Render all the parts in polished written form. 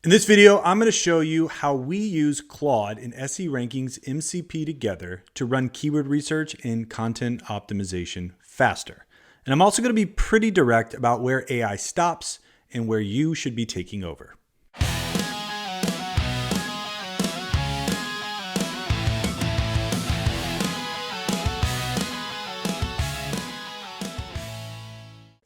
In this video, I'm going to show you how we use Claude and SE Ranking's MCP together to run keyword research and content optimization faster. And I'm also going to be pretty direct about where AI stops and where you should be taking over.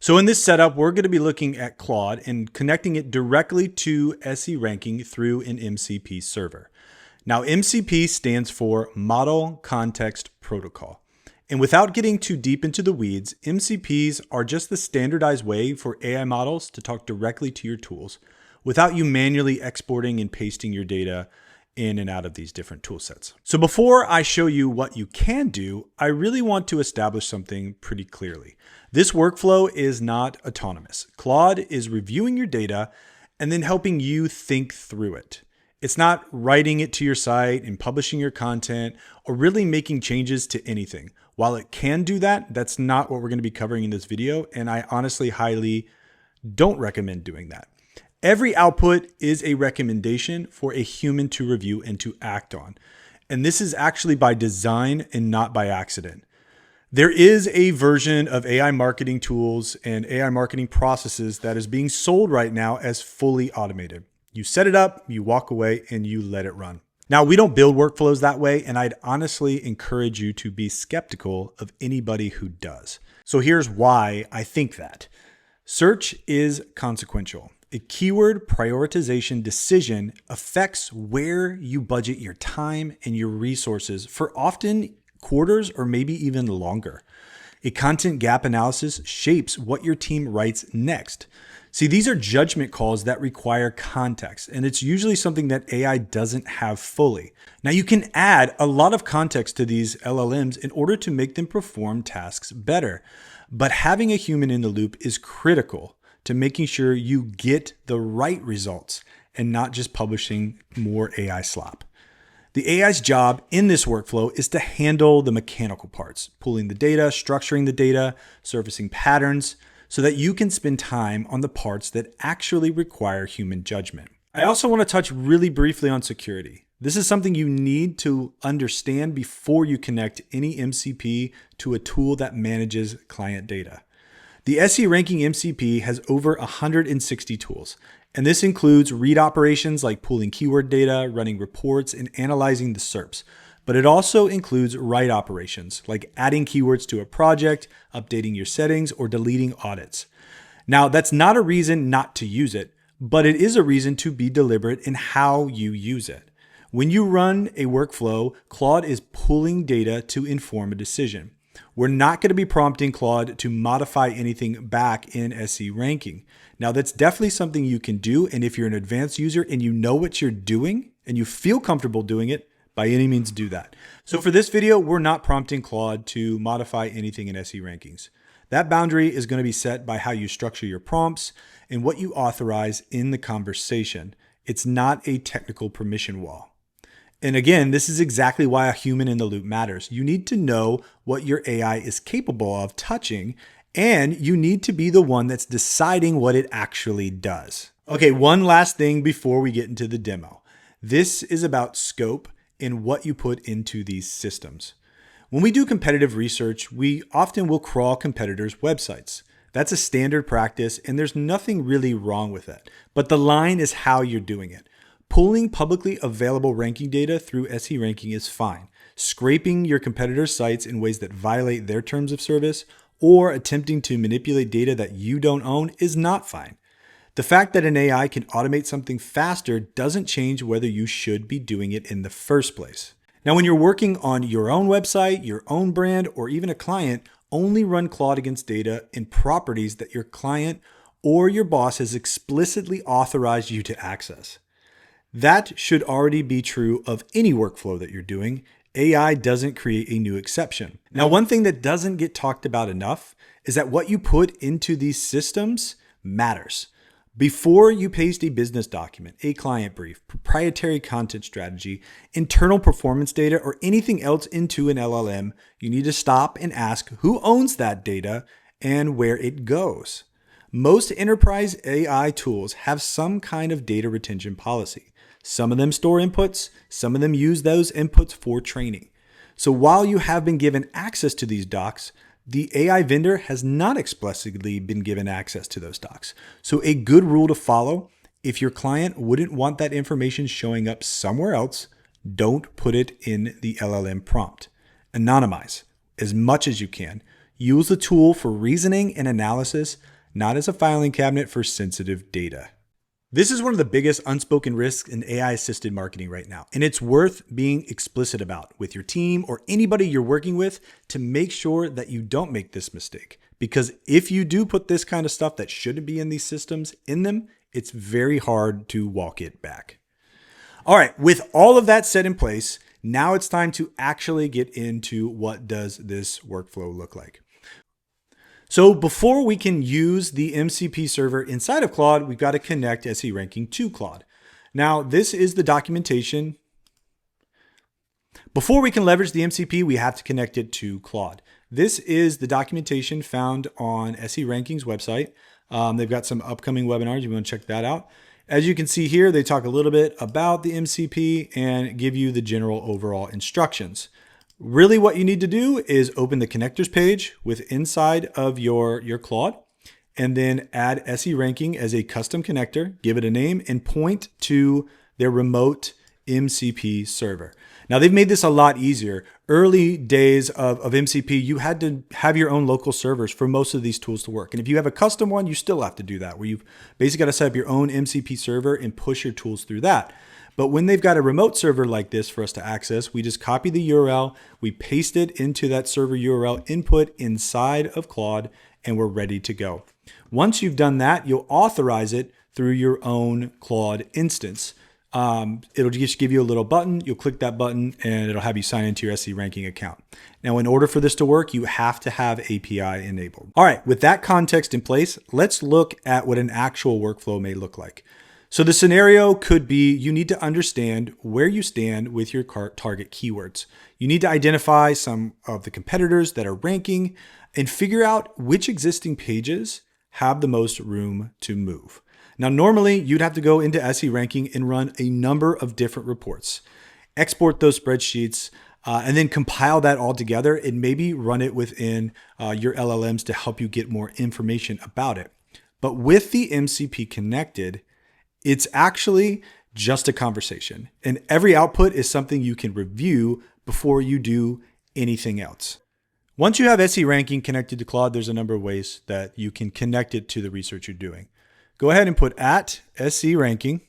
So in this setup, we're going to be looking at Claude and connecting it directly to SE Ranking through an MCP server. Now, MCP stands for Model Context Protocol. And without getting too deep into the weeds, MCPs are just the standardized way for AI models to talk directly to your tools without you manually exporting and pasting your data in and out of these different tool sets. So before I show you what you can do, I really want to establish something pretty clearly. This workflow is not autonomous. Claude is reviewing your data and then helping you think through it. It's not writing it to your site and publishing your content or really making changes to anything. While it can do that, that's not what we're going to be covering in this video, and I honestly highly don't recommend doing that. Every output is a recommendation for a human to review and to act on. And this is actually by design and not by accident. There is a version of AI marketing tools and AI marketing processes that is being sold right now as fully automated. You set it up, you walk away, and you let it run. Now, we don't build workflows that way, and I'd honestly encourage you to be skeptical of anybody who does. So here's why I think that. Search is consequential. A keyword prioritization decision affects where you budget your time and your resources for often quarters or maybe even longer. A content gap analysis shapes what your team writes next. See, these are judgment calls that require context, and it's usually something that AI doesn't have fully. Now, you can add a lot of context to these LLMs in order to make them perform tasks better, but having a human in the loop is critical to making sure you get the right results and not just publishing more AI slop. The AI's job in this workflow is to handle the mechanical parts, pulling the data, structuring the data, surfacing patterns, so that you can spend time on the parts that actually require human judgment. I also want to touch really briefly on security. This is something you need to understand before you connect any MCP to a tool that manages client data. The SE Ranking MCP has over 160 tools, and this includes read operations like pulling keyword data, running reports, and analyzing the SERPs. But it also includes write operations like adding keywords to a project, updating your settings, or deleting audits. Now, that's not a reason not to use it, but it is a reason to be deliberate in how you use it. When you run a workflow, Claude is pulling data to inform a decision. We're not going to be prompting Claude to modify anything back in SE Ranking. Now, that's definitely something you can do, and if you're an advanced user and you know what you're doing and you feel comfortable doing it, by any means do that. So for this video, we're not prompting Claude to modify anything in SE Rankings. That boundary is going to be set by how you structure your prompts and what you authorize in the conversation. It's not a technical permission wall. And again, this is exactly why a human in the loop matters. You need to know what your AI is capable of touching, and you need to be the one that's deciding what it actually does. Okay, one last thing before we get into the demo. This is about scope and what you put into these systems. When we do competitive research, we often will crawl competitors' websites. That's a standard practice, and there's nothing really wrong with it. But the line is how you're doing it. Pulling publicly available ranking data through SE Ranking is fine. Scraping your competitors' sites in ways that violate their terms of service or attempting to manipulate data that you don't own is not fine. The fact that an AI can automate something faster doesn't change whether you should be doing it in the first place. Now, when you're working on your own website, your own brand, or even a client, only run Claude against data and properties that your client or your boss has explicitly authorized you to access. That should already be true of any workflow that you're doing. AI doesn't create a new exception. Now, one thing that doesn't get talked about enough is that what you put into these systems matters. Before you paste a business document, a client brief, proprietary content strategy, internal performance data, or anything else into an LLM, you need to stop and ask who owns that data and where it goes. Most enterprise AI tools have some kind of data retention policy. Some of them store inputs, some of them use those inputs for training. So while you have been given access to these docs, the AI vendor has not explicitly been given access to those docs. So a good rule to follow, if your client wouldn't want that information showing up somewhere else, don't put it in the LLM prompt. Anonymize as much as you can. Use the tool for reasoning and analysis, not as a filing cabinet for sensitive data. This is one of the biggest unspoken risks in AI-assisted marketing right now, and it's worth being explicit about with your team or anybody you're working with to make sure that you don't make this mistake. Because if you do put this kind of stuff that shouldn't be in these systems in them, it's very hard to walk it back. All right, with all of that set in place, now it's time to actually get into what does this workflow look like. So before we can use the MCP server inside of Claude, we've got to connect SE Ranking to Claude. Now, this is the documentation. Before we can leverage the MCP, we have to connect it to Claude. This is the documentation found on SE Ranking's website. They've got some upcoming webinars. You want to check that out. As you can see here, they talk a little bit about the MCP and give you the general overall instructions. Really what you need to do is open the connectors page with inside of your Claude and then add SE Ranking as a custom connector, give it a name and point to their remote MCP server. Now they've made this a lot easier. Early days of MCP, you had to have your own local servers for most of these tools to work. And if you have a custom one, you still have to do that, where you've basically got to set up your own MCP server and push your tools through that. But when they've got a remote server like this for us to access, we just copy the URL, we paste it into that server URL input inside of Claude, and we're ready to go. Once you've done that, you'll authorize it through your own Claude instance. It'll just give you a little button. You'll click that button and it'll have you sign into your SE Ranking account. Now, in order for this to work, you have to have API enabled. All right, with that context in place, let's look at what an actual workflow may look like. So the scenario could be you need to understand where you stand with your target keywords. You need to identify some of the competitors that are ranking and figure out which existing pages have the most room to move. Now, normally you'd have to go into SE Ranking and run a number of different reports, export those spreadsheets, and then compile that all together and maybe run it within your LLMs to help you get more information about it. But with the MCP connected, it's actually just a conversation, and every output is something you can review before you do anything else. Once you have SE Ranking connected to Claude, there's a number of ways that you can connect it to the research you're doing. Go ahead and put @SE Ranking,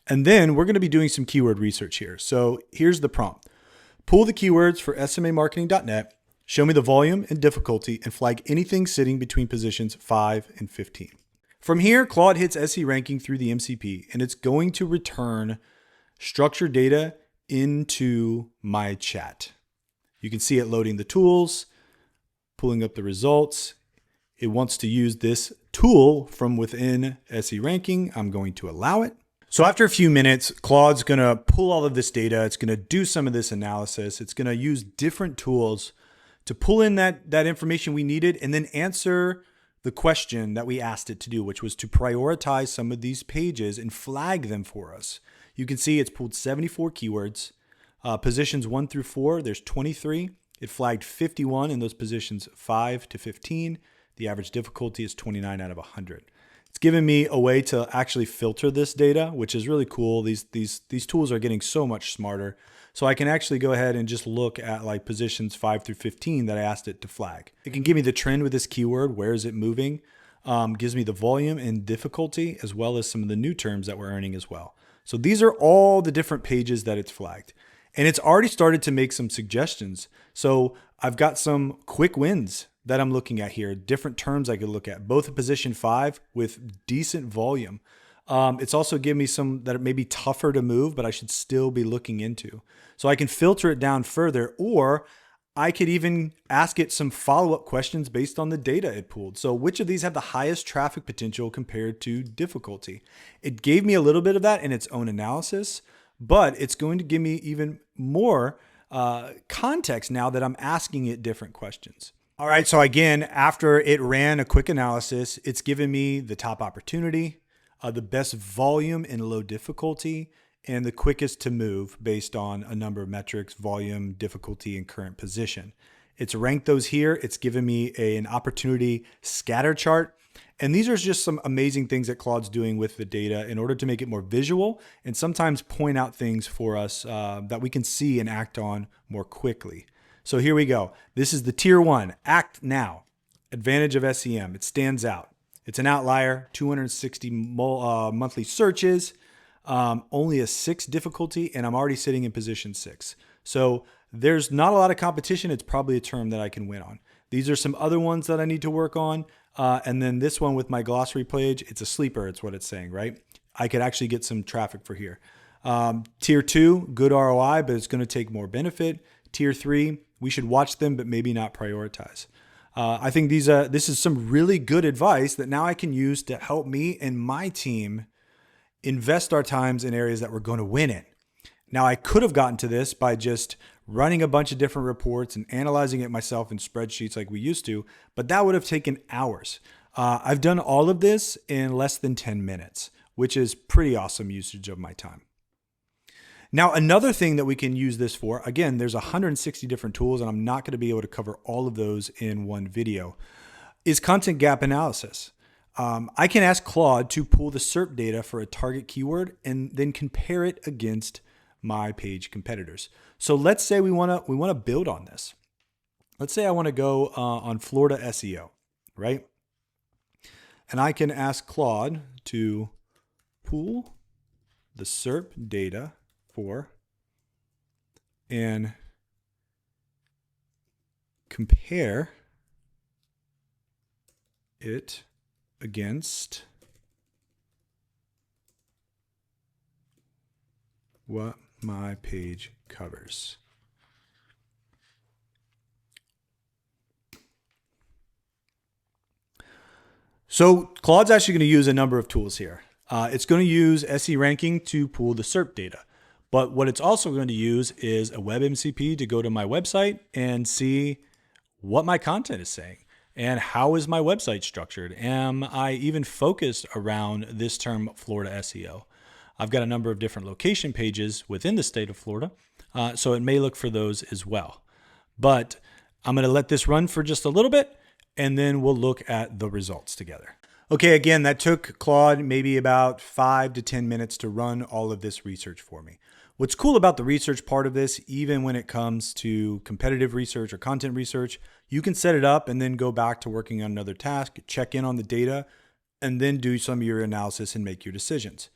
and then we're going to be doing some keyword research here. So here's the prompt. Pull the keywords for SMAmarketing.net, show me the volume and difficulty, and flag anything sitting between positions 5 and 15. From here, Claude hits SE Ranking through the MCP, and it's going to return structured data into my chat. You can see it loading the tools, pulling up the results. It wants to use this tool from within SE Ranking. I'm going to allow it. So after a few minutes, Claude's going to pull all of this data. It's going to do some of this analysis. It's going to use different tools to pull in that information we needed and then answer the question that we asked it to do, which was to prioritize some of these pages and flag them for us. You can see it's pulled 74 keywords. Positions 1 through 4, there's 23. It flagged 51 in those positions 5 to 15. The average difficulty is 29 out of 100. It's given me a way to actually filter this data, which is really cool. These tools are getting so much smarter. So I can actually go ahead and just look at like positions 5 through 15 that I asked it to flag. It can give me the trend with this keyword. Where is it moving? Gives me the volume and difficulty, as well as some of the new terms that we're earning as well. So these are all the different pages that it's flagged. And it's already started to make some suggestions. So I've got some quick wins that I'm looking at here, different terms I could look at, both in position 5 with decent volume. It's also given me some that may be tougher to move, but I should still be looking into. So I can filter it down further, or I could even ask it some follow-up questions based on the data it pulled. So which of these have the highest traffic potential compared to difficulty? It gave me a little bit of that in its own analysis, but it's going to give me even more context now that I'm asking it different questions. All right, so again, after it ran a quick analysis, it's given me the top opportunity, the best volume and low difficulty, and the quickest to move based on a number of metrics: volume, difficulty, and current position. It's ranked those here. It's given me an opportunity scatter chart. And these are just some amazing things that Claude's doing with the data in order to make it more visual and sometimes point out things for us that we can see and act on more quickly. So here we go. This is the tier 1, act now. Advantage of SEM. It stands out. It's an outlier, 260 monthly searches, only a 6 difficulty, and I'm already sitting in position 6. So there's not a lot of competition. It's probably a term that I can win on. These are some other ones that I need to work on. And then this one with my glossary page, it's a sleeper. It's what it's saying, right? I could actually get some traffic for here. Tier 2, good ROI, but it's going to take more benefit. Tier 3, we should watch them, but maybe not prioritize. I think this is some really good advice that now I can use to help me and my team invest our times in areas that we're going to win in. Now, I could have gotten to this by just running a bunch of different reports and analyzing it myself in spreadsheets like we used to, but that would have taken hours. I've done all of this in less than 10 minutes, which is pretty awesome usage of my time. Now, another thing that we can use this for, again, there's 160 different tools, and I'm not going to be able to cover all of those in one video, is content gap analysis. I can ask Claude to pull the SERP data for a target keyword and then compare it against my page competitors. So let's say we want to build on this. Let's say I want to go on Florida SEO, right? And I can ask Claude to pull the SERP data for and compare it against what my page covers. So Claude's actually going to use a number of tools here. It's going to use SE Ranking to pull the SERP data. But what it's also going to use is a web MCP to go to my website and see what my content is saying and how is my website structured. Am I even focused around this term Florida SEO? I've got a number of different location pages within the state of Florida, so it may look for those as well. But I'm going to let this run for just a little bit, and then we'll look at the results together. Okay, again, that took Claude maybe about 5 to 10 minutes to run all of this research for me. What's cool about the research part of this, even when it comes to competitive research or content research, you can set it up and then go back to working on another task, check in on the data, and then do some of your analysis and make your decisions.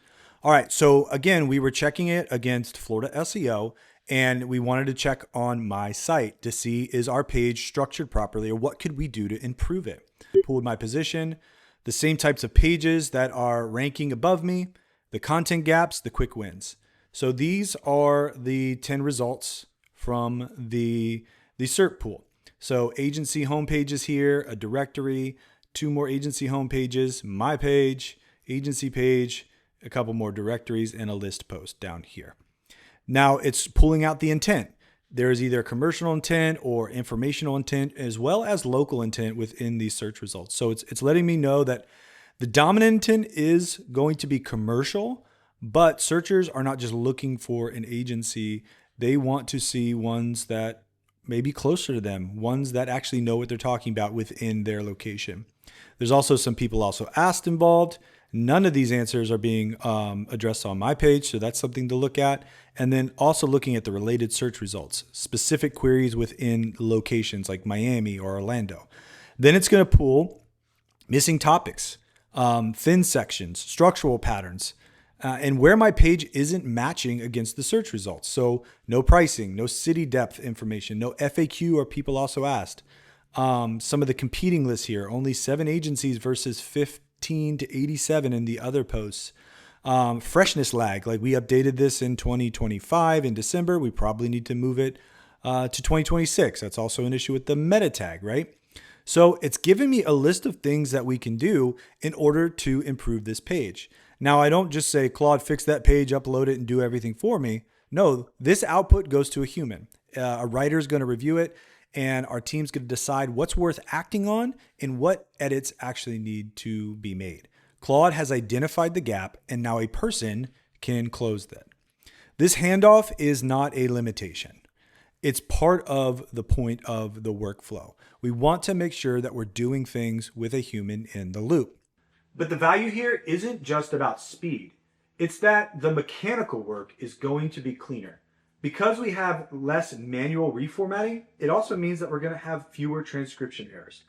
All right, so again, we were checking it against Florida SEO, and we wanted to check on my site to see, is our page structured properly, or what could we do to improve it? Pulled my position, the same types of pages that are ranking above me, the content gaps, the quick wins. So these are the 10 results from the SERP pool. So agency homepages here, a directory, 2 more agency homepages, my page, agency page, a couple more directories, and a list post down here. Now it's pulling out the intent. There is either commercial intent or informational intent, as well as local intent within these search results. So it's letting me know that the dominant intent is going to be commercial, but searchers are not just looking for an agency. They want to see ones that may be closer to them, ones that actually know what they're talking about within their location. There's also some people also asked involved. None of these answers are being addressed on my page, so that's something to look at. And then also looking at the related search results, specific queries within locations like Miami or Orlando. Then it's going to pull missing topics, thin sections, structural patterns, and where my page isn't matching against the search results. So no pricing, no city depth information, no FAQ or people also asked. Some of the competing lists here, only 7 agencies versus 15 to 87 in the other posts. Freshness lag, like we updated this in 2025 in December. We probably need to move it to 2026. That's also an issue with the meta tag, right? So it's giving me a list of things that we can do in order to improve this page. Now, I don't just say, Claude, fix that page, upload it, and do everything for me. No, this output goes to a human. A writer is going to review it, and our team's going to decide what's worth acting on and what edits actually need to be made. Claude has identified the gap, and now a person can close that. This handoff is not a limitation. It's part of the point of the workflow. We want to make sure that we're doing things with a human in the loop. But the value here isn't just about speed. It's that the mechanical work is going to be cleaner. Because we have less manual reformatting, it also means that we're going to have fewer transcription errors.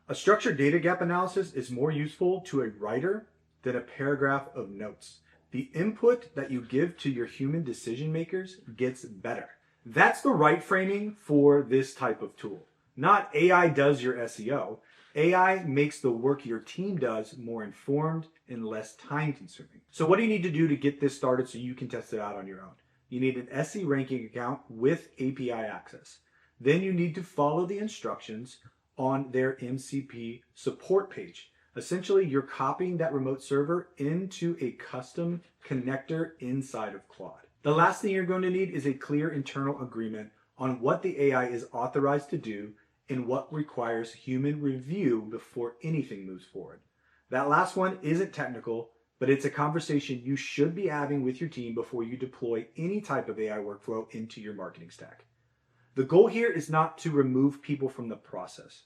A structured data gap analysis is more useful to a writer than a paragraph of notes. The input that you give to your human decision makers gets better. That's the right framing for this type of tool. Not AI does your SEO. AI makes the work your team does more informed and less time consuming. So what do you need to do to get this started so you can test it out on your own? You need an SE ranking account with API access. Then you need to follow the instructions on their MCP support page. Essentially, you're copying that remote server into a custom connector inside of Claude. The last thing you're going to need is a clear internal agreement on what the AI is authorized to do and what requires human review before anything moves forward. That last one isn't technical, but it's a conversation you should be having with your team before you deploy any type of AI workflow into your marketing stack. The goal here is not to remove people from the process.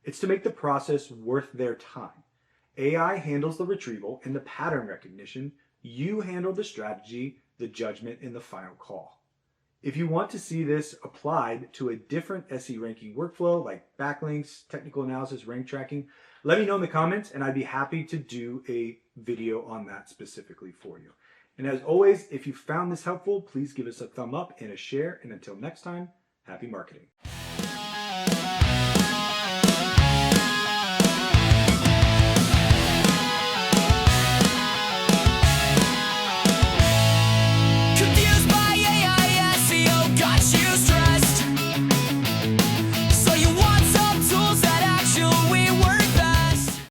It's to make the process worth their time. AI handles the retrieval and the pattern recognition. You handle the strategy, the judgment, and the final call. If you want to see this applied to a different SE ranking workflow like backlinks, technical analysis, rank tracking, let me know in the comments and I'd be happy to do a video on that specifically for you. And as always, if you found this helpful, please give us a thumb up and a share. And until next time, happy marketing.